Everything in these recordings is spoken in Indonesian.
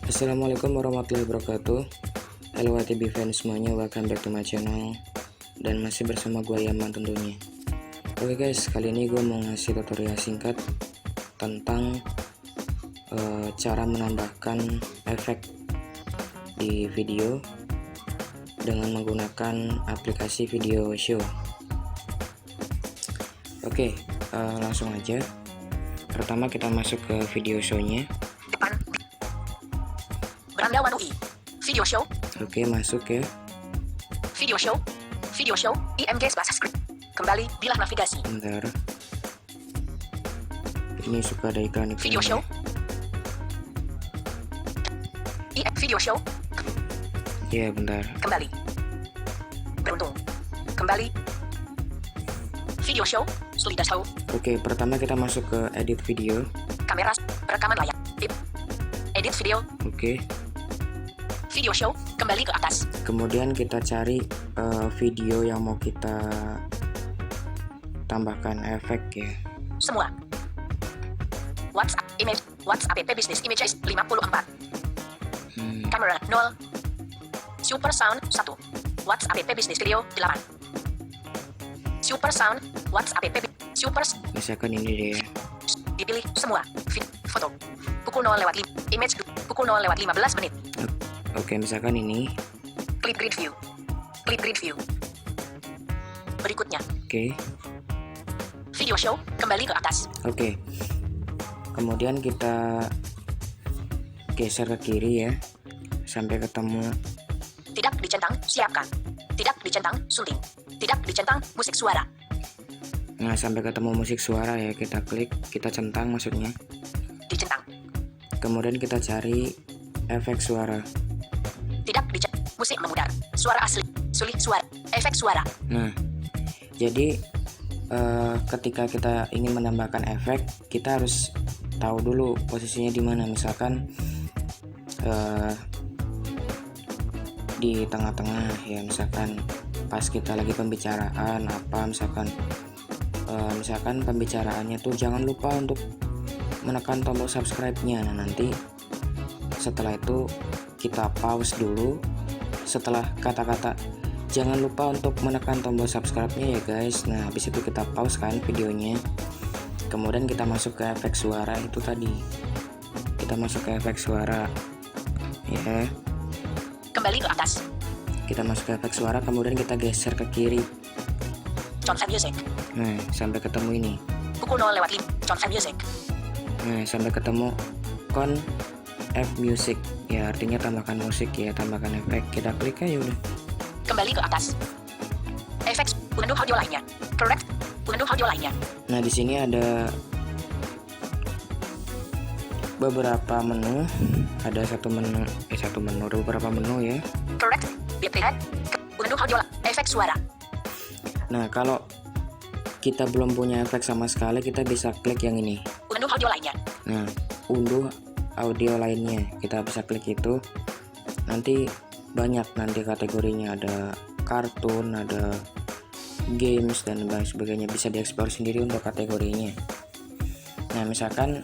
Assalamualaikum warahmatullahi wabarakatuh. Halo WTB fans semuanya, welcome back to my channel. Dan masih bersama gue Yaman tentunya. Oke guys, kali ini gue mau ngasih tutorial singkat tentang cara menambahkan efek di video dengan menggunakan aplikasi Video Show. Oke, langsung aja. Pertama kita masuk ke Video Show-nya. Beranda Wanui. Video Show. Oke, masuk ya. Video Show. Video Show. IMG Splash Script. Kembali bilah navigasi. Bentar. Ini suka ada iklan Video Show. Video Show. Ya, bentar. Kembali. Beruntung. Kembali. Video Show. Sudah Show. Oke, pertama kita masuk ke edit video. Kamera. Rekaman layar. Tip. Edit video. Oke. Video Show. Kembali ke atas. Kemudian kita cari video yang mau kita tambahkan efek ya. Semua. WhatsApp image. WhatsApp app business images 54. Kamera 0. Super sound 1. WhatsApp app business video 8. Super sound. WhatsApp app super. Misalkan ini deh. Dipilih semua. Foto. Pukul 0:5. Image pukul 0:15 menit. Oke, misalkan ini. Clip grid view. Clip grid view. Berikutnya. Oke. Video Show. Kembali ke atas. Oke. Kemudian kita geser ke kiri ya. Sampai ketemu. Tidak dicentang. Siapkan. Tidak dicentang. Sunting. Tidak dicentang. Musik suara. Nah, sampai ketemu musik suara ya. Kita klik. Kita centang maksudnya. Dicentang. Kemudian kita cari efek suara. Tidak dicentang. Musik memudar. Suara asli. Sulit suara. Efek suara. Nah, jadi ketika kita ingin menambahkan efek, kita harus tahu dulu posisinya di mana. Misalkan di tengah-tengah ya, misalkan pas kita lagi pembicaraan apa, misalkan pembicaraannya tuh jangan lupa untuk menekan tombol subscribe-nya. Nah, nanti setelah itu kita pause dulu setelah kata-kata jangan lupa untuk menekan tombol subscribe-nya ya guys. Nah, habis itu kita pause kan videonya. Kemudian kita masuk ke efek suara itu tadi. Kita masuk ke efek suara. Ya. Kembali ke atas. Kita masuk ke efek suara, kemudian kita geser ke kiri. Content music. Nah, sampai ketemu ini. Pukul 0:5. Content music. Nah, sampai ketemu con F music. Ya, artinya tambahkan musik ya, tambahkan efek. Kita klik aja udah. Kembali ke atas. Efek pengunduh audio lainnya. Correct. Pengunduh audio lainnya. Nah, di sini ada beberapa menu. Ada satu menu, ada beberapa menu ya. Correct. BPN. Pengunduh audio. Efek suara. Nah, kalau kita belum punya efek sama sekali, kita bisa klik yang ini. Unduh audio lainnya. Nah, unduh audio lainnya. Kita bisa klik itu. Nanti banyak nanti kategorinya, ada kartun, ada games dan lain sebagainya. Bisa dieksplor sendiri untuk kategorinya. Nah, misalkan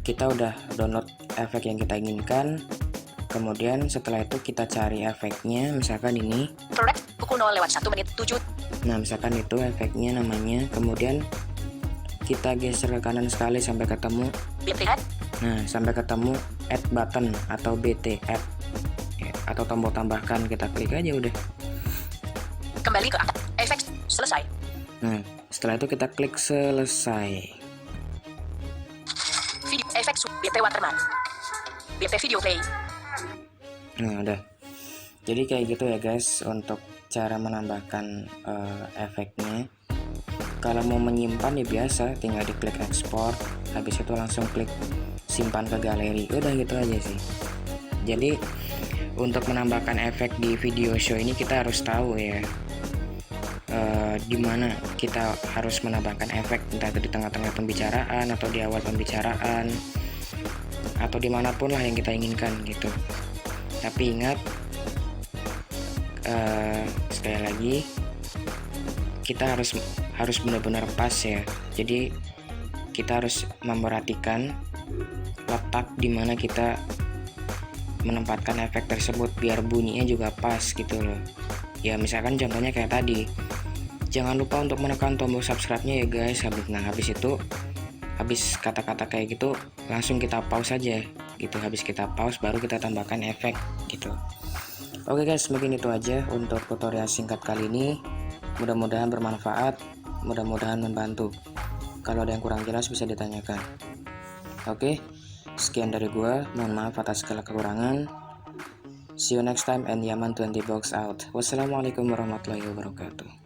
kita udah download efek yang kita inginkan. Kemudian setelah itu kita cari efeknya, misalkan ini. Correct. Pukul 0:1 menit 7. Nah, misalkan itu efeknya namanya. Kemudian kita geser ke kanan sekali sampai ketemu. BPN. Nah, sampai ketemu add button atau BT add ya, atau tombol tambahkan. Kita klik aja udah. Kembali ke atas. Efek selesai. Nah, setelah itu kita klik selesai. Video efek BT Watermark. BT Video Play. Nah, udah. Jadi kayak gitu ya guys untuk cara menambahkan efeknya. Kalau mau menyimpan ya biasa, tinggal diklik ekspor, habis itu langsung klik simpan ke galeri. Udah gitu aja sih. Jadi untuk menambahkan efek di Video Show ini kita harus tahu ya di mana kita harus menambahkan efek, entah itu di tengah-tengah pembicaraan atau di awal pembicaraan atau dimanapun lah yang kita inginkan gitu. Tapi ingat, sekali lagi kita harus benar-benar pas ya. Jadi kita harus memperhatikan letak dimana kita menempatkan efek tersebut biar bunyinya juga pas gitu loh. Ya misalkan contohnya kayak tadi, jangan lupa untuk menekan tombol subscribe-nya ya guys. Habis itu habis kata-kata kayak gitu langsung kita pause aja gitu. Habis kita pause baru kita tambahkan efek gitu. Oke guys, mungkin itu aja untuk tutorial singkat kali ini. Mudah-mudahan bermanfaat, mudah-mudahan membantu. Kalau ada yang kurang jelas bisa ditanyakan. Oke, sekian dari gua. Mohon maaf atas segala kekurangan. See you next time and Yaman 20 Box out. Wassalamualaikum warahmatullahi wabarakatuh.